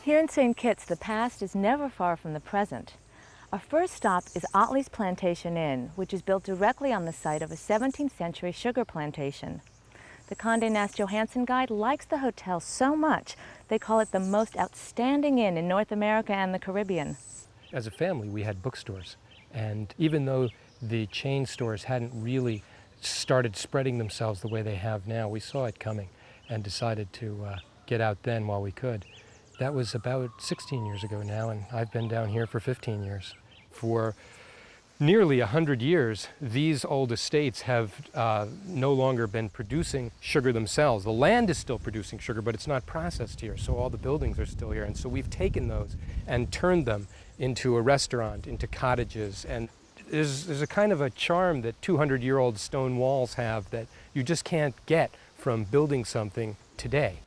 Here in St. Kitts, the past is never far from the present. Our first stop is Ottley's Plantation Inn, which is built directly on the site of a 17th century sugar plantation. The Condé Nast Johansen Guide likes the hotel so much, they call it the most outstanding inn in North America and the Caribbean. As a family, we had bookstores, and even though the chain stores hadn't really started spreading themselves the way they have now, we saw it coming and decided to get out then while we could. That was about 16 years ago now, and I've been down here for 15 years. For nearly 100 years, these old estates have no longer been producing sugar themselves. The land is still producing sugar, but it's not processed here, so all the buildings are still here. And so we've taken those and turned them into a restaurant, into cottages, and there's a kind of a charm that 200-year-old stone walls have that you just can't get from building something today.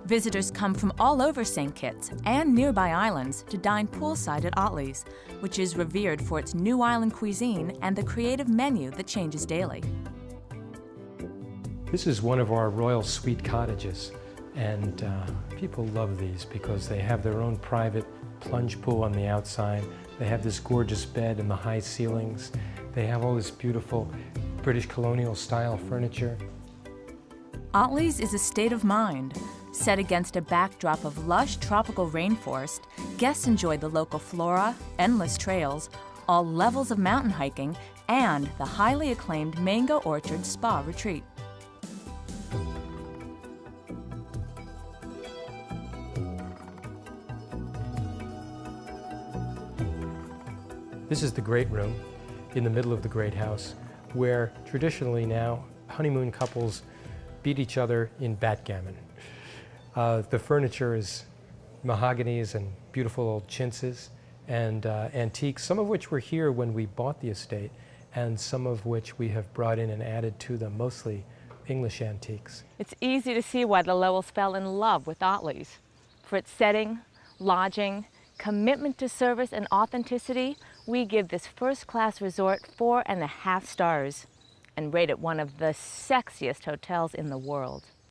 Visitors come from all over St. Kitts and nearby islands to dine poolside at Ottley's, which is revered for its new island cuisine and the creative menu that changes daily. This is one of our royal suite cottages, and people love these because they have their own private plunge pool on the outside. They have this gorgeous bed and the high ceilings. They have all this beautiful British colonial style furniture. Ottley's is a state of mind. Set against a backdrop of lush tropical rainforest, guests enjoy the local flora, endless trails, all levels of mountain hiking, and the highly acclaimed Mango Orchard Spa Retreat. This is the great room in the middle of the great house, where traditionally now honeymoon couples beat each other in backgammon. The furniture is mahoganies and beautiful old chintzes and antiques, some of which were here when we bought the estate, and some of which we have brought in and added to them, mostly English antiques. It's easy to see why the Lowells fell in love with Ottley's. For its setting, lodging, commitment to service, and authenticity, we give this first-class resort 4.5 stars and rate it one of the sexiest hotels in the world.